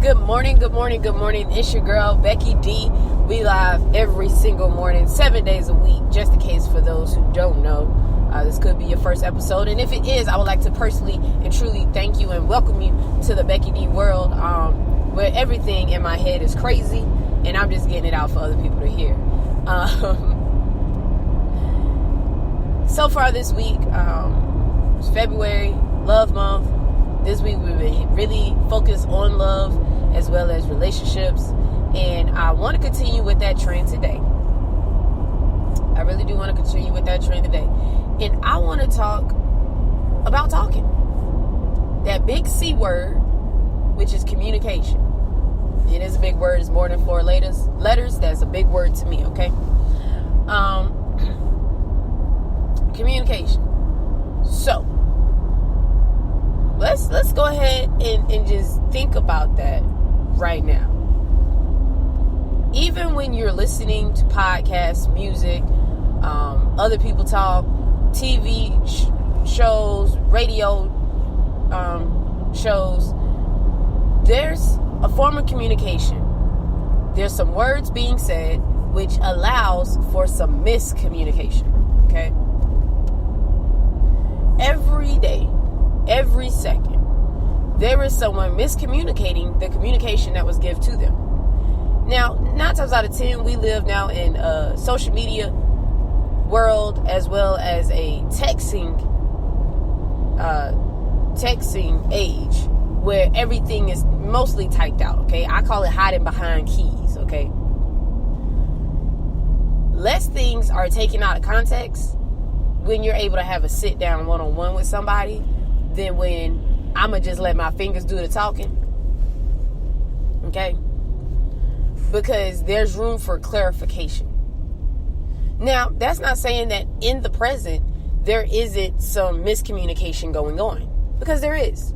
Good morning. It's your girl, Becky D. We live every single morning, 7 days a week, just in case for those who don't know. This could be your first episode. And if it is, I would like to personally and truly thank you and welcome you to the Becky D world, where everything in my head is crazy and I'm just getting it out for other people to hear. So far this week, it's February, Love Month. This week we've been really focused on love as well as relationships. And I want to continue with that trend today. I really do want to continue with that trend today. And I want to talk about talking. That big C word, which is communication. It is a big word. It's more than 4 letters. That's a big word to me, okay? Communication. So, let's go ahead and just think about that right now. Even when you're listening to podcasts, music, other people talk, TV shows, radio shows, there's a form of communication. There's some words being said which allows for some miscommunication, okay? Every day, every second, there is someone miscommunicating the communication that was given to them. Now, 9 times out of 10, we live now in a social media world as well as a texting age where everything is mostly typed out, okay? I call it hiding behind keys, okay? Less things are taken out of context when you're able to have a sit-down one-on-one with somebody than when I'm going to just let my fingers do the talking, okay? Because there's room for clarification. Now, that's not saying that in the present there isn't some miscommunication going on, because there is.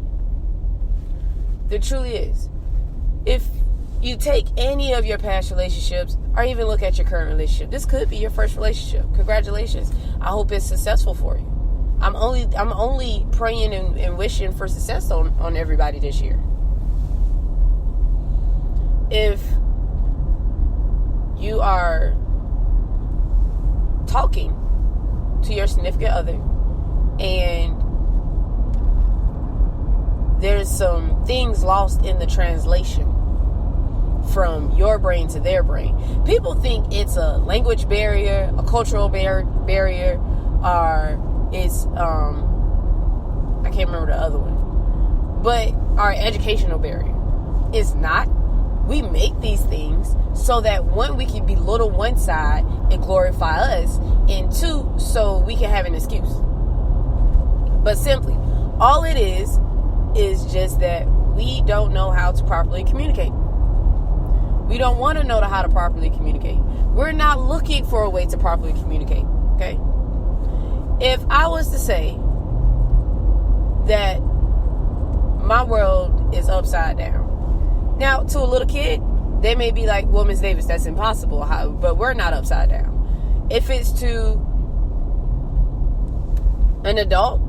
There truly is. If you take any of your past relationships or even look at your current relationship, this could be your first relationship. Congratulations. I hope it's successful for you. I'm only praying and wishing for success on everybody this year. If you are talking to your significant other and there's some things lost in the translation from your brain to their brain, people think it's a language barrier, a cultural barrier, or it's I can't remember the other one, but our educational barrier. It's not. We make these things so that, one, we can belittle one side and glorify us, and 2, so we can have an excuse. But simply, all it is just that we don't know how to properly communicate. We don't want to know how to properly communicate. We're not looking for a way to properly communicate, okay? If I was to say that my world is upside down, now, to a little kid, they may be like, well, Ms. Davis, that's impossible. But we're not upside down. If it's to an adult,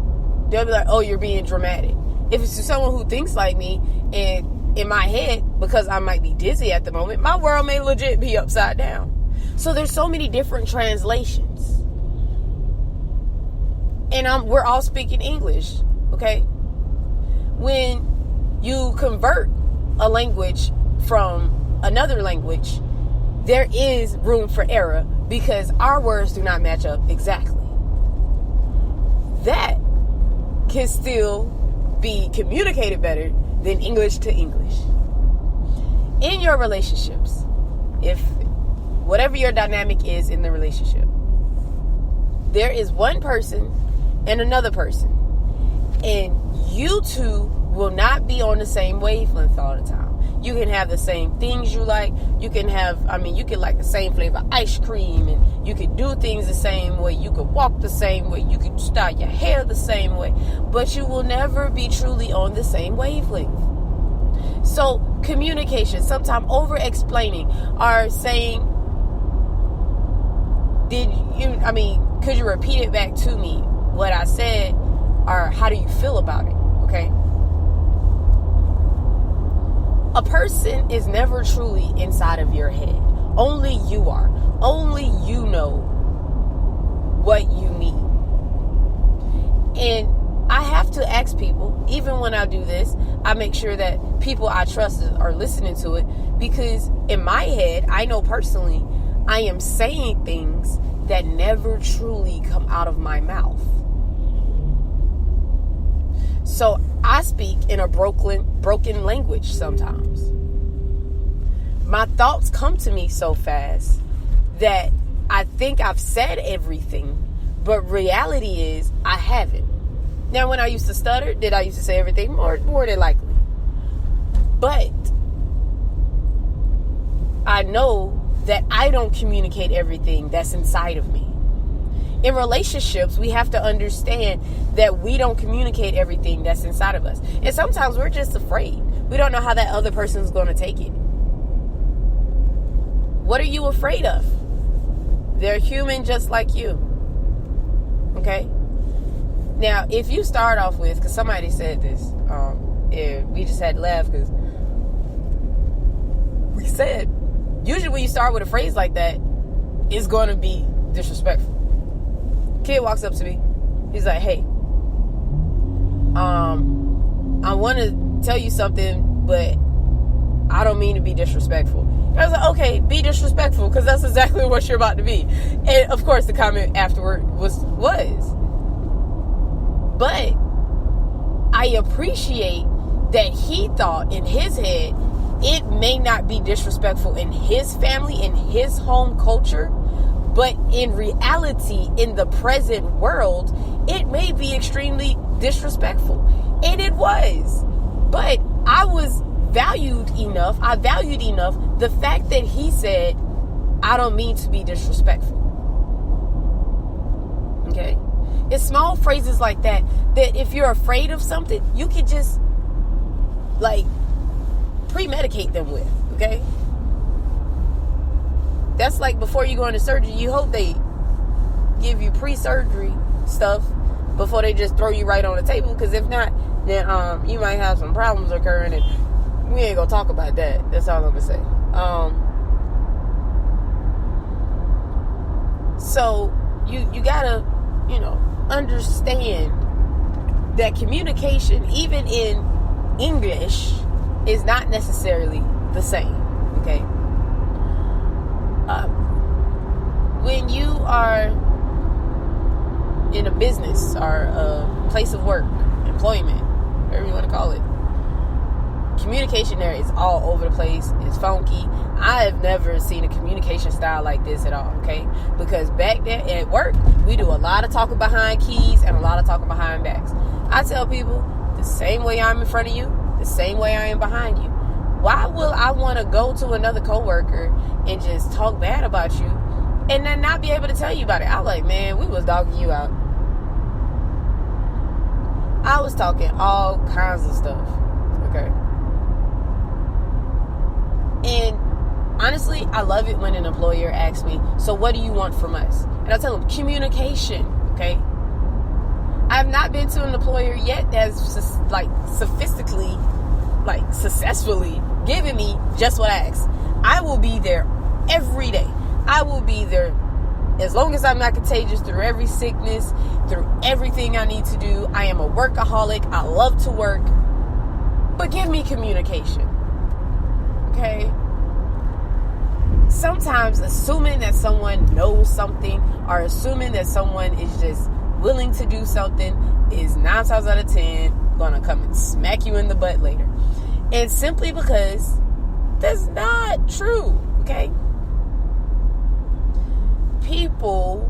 they'll be like, oh, you're being dramatic. If it's to someone who thinks like me, and in my head, because I might be dizzy at the moment, my world may legit be upside down. So there's so many different translations. And we're all speaking English, okay? When you convert a language from another language, there is room for error because our words do not match up exactly. That can still be communicated better than English to English. In your relationships, if whatever your dynamic is in the relationship, there is one person and another person, and you two will not be on the same wavelength all the time. You can have the same things you like. You can like the same flavor ice cream, and you can do things the same way. You can walk the same way. You can style your hair the same way. But you will never be truly on the same wavelength. So communication, sometimes over-explaining or saying, could you repeat it back to me, what I said, or how do you feel about it? Okay. A person is never truly inside of your head. Only you are. Only you know what you need. And I have to ask people, even when I do this, I make sure that people I trust are listening to it, because in my head, I know personally, I am saying things that never truly come out of my mouth. So I speak in a broken language sometimes. My thoughts come to me so fast that I think I've said everything, but reality is I haven't. Now, when I used to stutter, did I used to say everything? More than likely. But I know that I don't communicate everything that's inside of me. In relationships, we have to understand that we don't communicate everything that's inside of us. And sometimes we're just afraid. We don't know how that other person's going to take it. What are you afraid of? They're human just like you. Okay? Now, if you start off with, because somebody said this, and we just had to laugh because we said, usually when you start with a phrase like that, it's going to be disrespectful. Kid walks up to me. He's like, hey, I want to tell you something, but I don't mean to be disrespectful. I was like, okay, be disrespectful, because that's exactly what you're about to be. And of course, the comment afterward was. But I appreciate that he thought in his head it may not be disrespectful in his family, in his home culture, but in reality, in the present world, it may be extremely disrespectful. And it was. But I valued enough the fact that he said, I don't mean to be disrespectful. Okay? It's small phrases like that if you're afraid of something, you can just premedicate them with, okay? That's like before you go into surgery, you hope they give you pre-surgery stuff before they just throw you right on the table, because if not, then you might have some problems occurring, and we ain't gonna talk about that. That's all I'm gonna say. So you gotta, understand that communication, even in English, is not necessarily the same. Okay. When you are in a business or a place of work, employment, whatever you want to call it, communication there is all over the place. It's funky. I have never seen a communication style like this at all, okay? Because back there at work, we do a lot of talking behind keys and a lot of talking behind backs. I tell people, the same way I'm in front of you, the same way I am behind you. Why will I want to go to another coworker and just talk bad about you and then not be able to tell you about it? I'm like, man, we was dogging you out. I was talking all kinds of stuff, okay? And honestly, I love it when an employer asks me, so what do you want from us? And I tell them, communication, okay? I have not been to an employer yet that's just successfully given me just what I asked. I will be there every day. I will be there as long as I'm not contagious, through every sickness, through everything I need to do. I am a workaholic. I love to work. But give me communication. Okay? Sometimes assuming that someone knows something, or assuming that someone is just willing to do something, is 9 times out of 10 gonna come and smack you in the butt later. And simply because that's not true. Okay? People,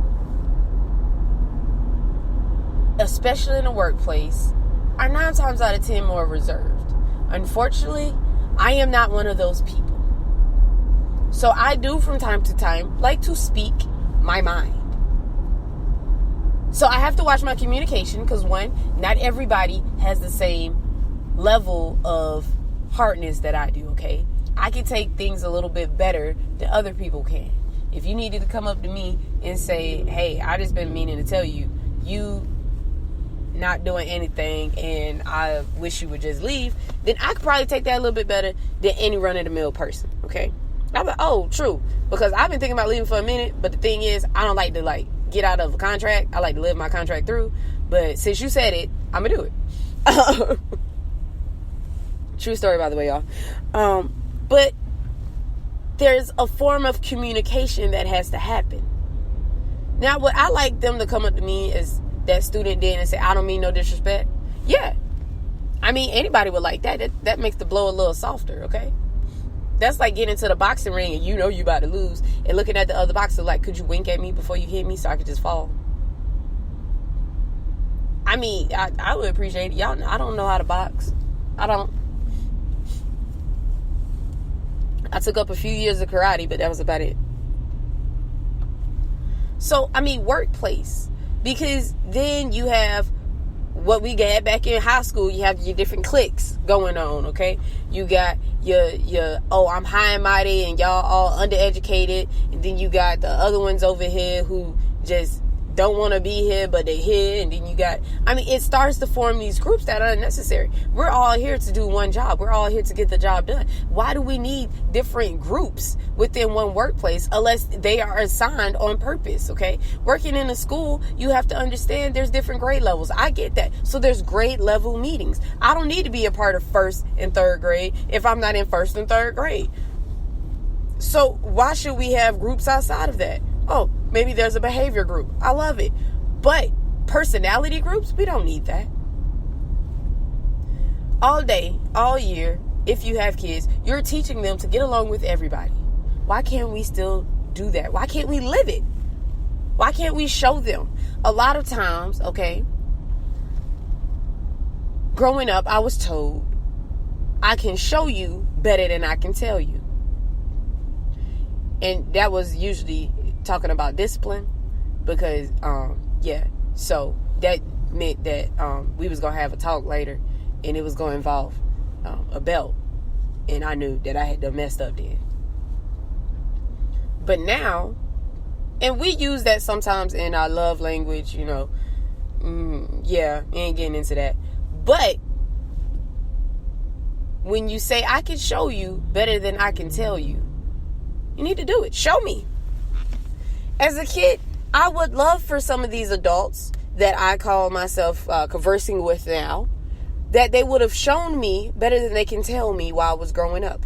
especially in the workplace, are 9 times out of 10 more reserved. Unfortunately, I am not one of those people. So I do from time to time like to speak my mind. So I have to watch my communication, because one, not everybody has the same level of hardness that I do, okay? I can take things a little bit better than other people can. If you needed to come up to me and say, hey, I just been meaning to tell you, you not doing anything and I wish you would just leave, then I could probably take that a little bit better than any run-of-the-mill person, okay? I'm like, oh, true. Because I've been thinking about leaving for a minute, but the thing is, I don't like to, get out of a contract. I like to live my contract through. But since you said it, I'm going to do it. True story, by the way, y'all. But there's a form of communication that has to happen. Now, what I like them to come up to me as that student did and say, I don't mean no disrespect. Yeah. I mean, anybody would like that. That makes the blow a little softer, okay? That's like getting into the boxing ring and you know you about to lose and looking at the other boxer like, could you wink at me before you hit me so I could just fall? I mean, I would appreciate it. Y'all, I don't know how to box. I don't. I took up a few years of karate, but that was about it. So, I mean, workplace. Because then you have what we got back in high school. You have your different cliques going on, okay? You got your I'm high and mighty and y'all all undereducated. And then you got the other ones over here who just don't want to be here, but they're here. And then you got, it starts to form these groups that are unnecessary. We're all here to do one job. We're all here to get the job done. Why do we need different groups within one workplace unless they are assigned on purpose, okay? Working in a school, you have to understand there's different grade levels. I get that. So there's grade level meetings. I don't need to be a part of 1st and 3rd grade if I'm not in 1st and 3rd grade. So why should we have groups outside of that? Oh, maybe there's a behavior group. I love it. But personality groups, we don't need that. All day, all year, if you have kids, you're teaching them to get along with everybody. Why can't we still do that? Why can't we live it? Why can't we show them? A lot of times, okay, growing up, I was told, I can show you better than I can tell you. And that was usually talking about discipline because, so that meant that we was going to have a talk later and it was going to involve a belt. And I knew that I had done messed up then. But now, and we use that sometimes in our love language, we ain't getting into that. But when you say, I can show you better than I can tell you, you need to do it. Show me. As a kid, I would love for some of these adults that I call myself conversing with now, that they would have shown me better than they can tell me while I was growing up.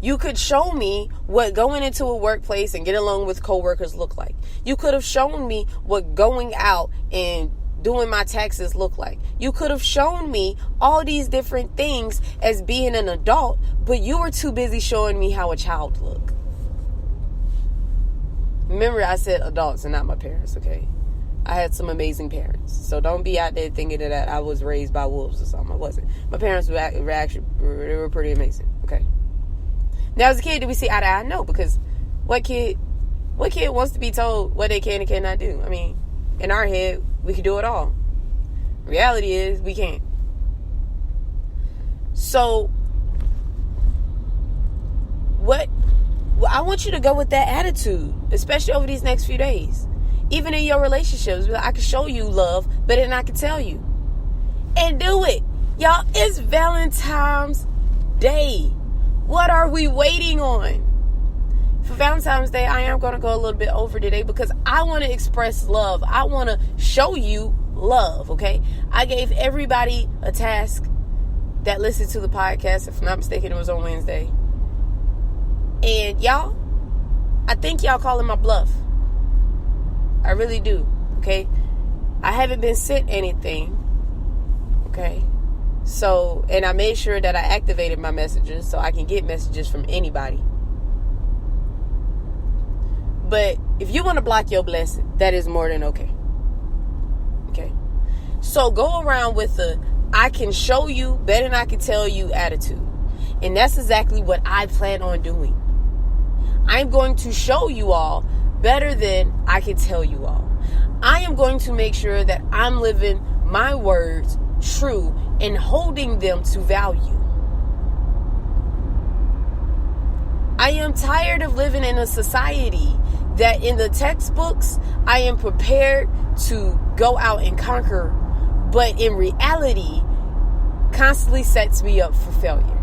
You could show me what going into a workplace and getting along with coworkers look like. You could have shown me what going out and doing my taxes look like. You could have shown me all these different things as being an adult, but you were too busy showing me how a child looked. Remember, I said adults and not my parents, okay? I had some amazing parents. So don't be out there thinking that I was raised by wolves or something. I wasn't. My parents were pretty amazing, okay? Now, as a kid, did we see eye to eye? No, because what kid wants to be told what they can and cannot do? In our head, we can do it all. Reality is, we can't. So, I want you to go with that attitude, especially over these next few days. Even in your relationships, I can show you love better than I can tell you. And do it. Y'all, it's Valentine's Day. What are we waiting on? For Valentine's Day, I am going to go a little bit over today because I want to express love. I want to show you love, okay? I gave everybody a task that listened to the podcast. If I'm not mistaken, it was on Wednesday. And y'all, I think y'all calling my bluff. I really do, okay? I haven't been sent anything, okay? So, and I made sure that I activated my messages so I can get messages from anybody. But if you want to block your blessing, that is more than okay. Okay? So go around with the I can show you better than I can tell you attitude. And that's exactly what I plan on doing. I'm going to show you all better than I can tell you all. I am going to make sure that I'm living my words true and holding them to value. I am tired of living in a society that in the textbooks, I am prepared to go out and conquer, but in reality, constantly sets me up for failure.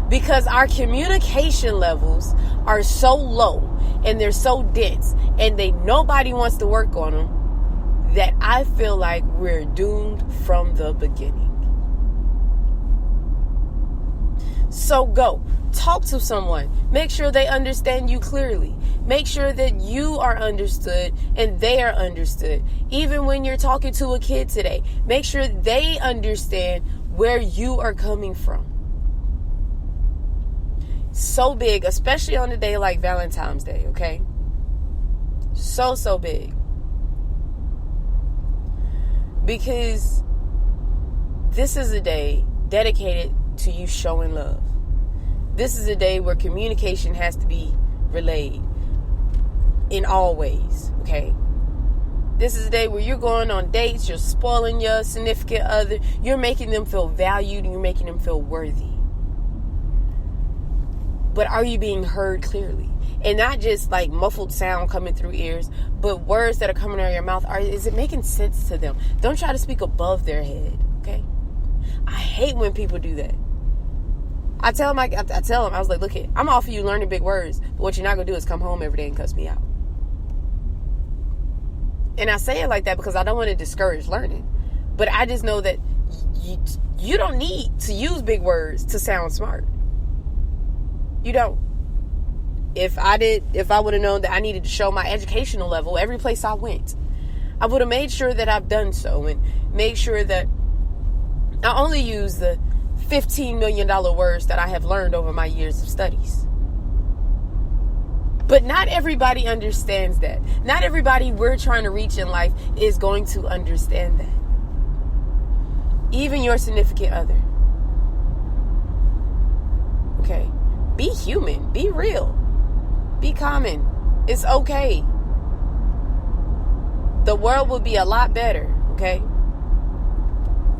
Because our communication levels are so low and they're so dense and nobody wants to work on them, that I feel like we're doomed from the beginning. So go talk to someone. Make sure they understand you clearly. Make sure that you are understood and they are understood. Even when you're talking to a kid today, make sure they understand where you are coming from. So big, especially on a day like Valentine's Day, okay? So big. Because this is a day dedicated to you showing love. This is a day where communication has to be relayed in all ways, okay? This is a day where you're going on dates, you're spoiling your significant other, you're making them feel valued, and you're making them feel worthy. But are you being heard clearly? And not just like muffled sound coming through ears, but words that are coming out of your mouth. Is it making sense to them? Don't try to speak above their head, okay? I hate when people do that. I tell them, I was like, look, I'm all for you learning big words, but what you're not going to do is come home every day and cuss me out. And I say it like that because I don't want to discourage learning. But I just know that you don't need to use big words to sound smart. You don't. If I would have known that I needed to show my educational level every place I went, I would have made sure that I've done so and made sure that I only use the $15 million words that I have learned over my years of studies. But not everybody understands that. Not everybody we're trying to reach in life is going to understand that. Even your significant other. Okay? Be human. Be real. Be common. It's okay. The world will be a lot better. Okay?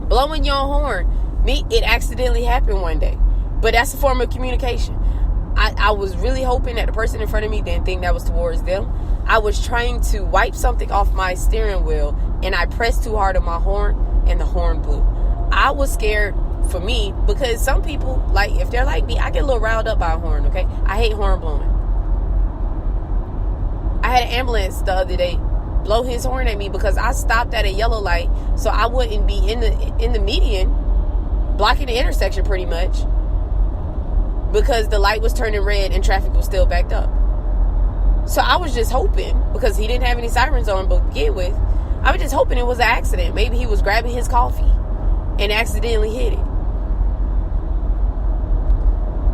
Blowing your horn. It accidentally happened one day. But that's a form of communication. I was really hoping that the person in front of me didn't think that was towards them. I was trying to wipe something off my steering wheel, and I pressed too hard on my horn, and the horn blew. I was scared for me because some people, like, if they're like me, I get a little riled up by a horn, okay? I hate horn blowing. I had an ambulance the other day blow his horn at me because I stopped at a yellow light so I wouldn't be in the median, blocking the intersection pretty much, because the light was turning red and traffic was still backed up. So I was just hoping, because he didn't have any sirens on to begin with, I was just hoping it was an accident. Maybe he was grabbing his coffee and accidentally hit it.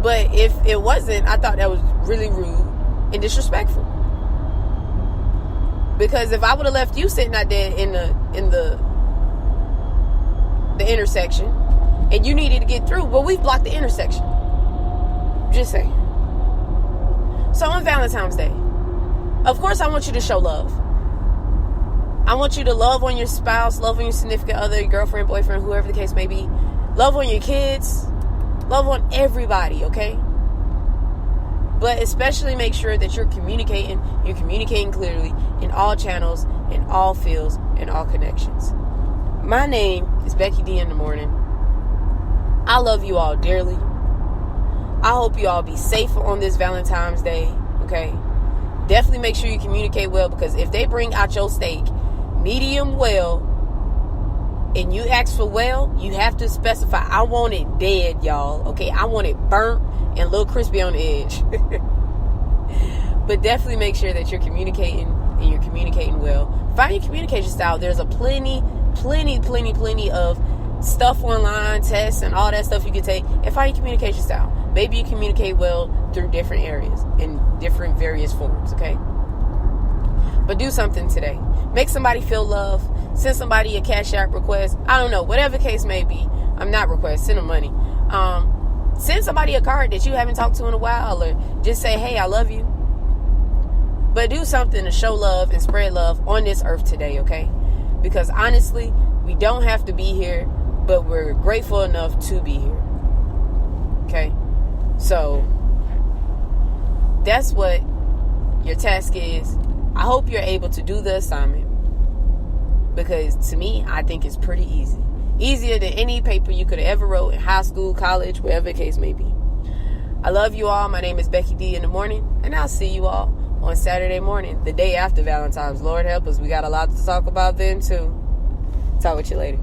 But if it wasn't, I thought that was really rude and disrespectful. Because if I would have left you sitting out there in the intersection and you needed to get through, well, we've blocked the intersection. Just saying. So on Valentine's Day, of course I want you to show love. I want you to love on your spouse, love on your significant other, your girlfriend, boyfriend, whoever the case may be. Love on your kids. Love on everybody, okay? But especially make sure that you're communicating clearly in all channels, in all fields, in all connections. My name is Becky D in the morning. I love you all dearly. I hope you all be safe on this Valentine's Day, okay? Definitely make sure you communicate well, because if they bring out your steak medium well and you ask for well, you have to specify, I want it dead, y'all, okay? I want it burnt and a little crispy on the edge. But definitely make sure that you're communicating and you're communicating well. Find your communication style. There's a plenty of stuff online, tests, and all that stuff you can take, and find your communication style. Maybe you communicate well through different areas in different various forms, okay? But do something today. Make somebody feel love. Send somebody a Cash App request. I don't know, whatever the case may be. I'm not request. Send them money. Send somebody a card that you haven't talked to in a while, or just say, hey, I love you. But do something to show love and spread love on this earth today, okay? Because honestly, we don't have to be here, but we're grateful enough to be here. Okay? So, that's what your task is. I hope you're able to do the assignment, because to me, I think it's pretty easy. Easier than any paper you could have ever wrote in high school, college, wherever the case may be. I love you all. My name is Becky D in the morning, and I'll see you all on Saturday morning, the day after Valentine's. Lord help us, we got a lot to talk about then too. Talk with you later.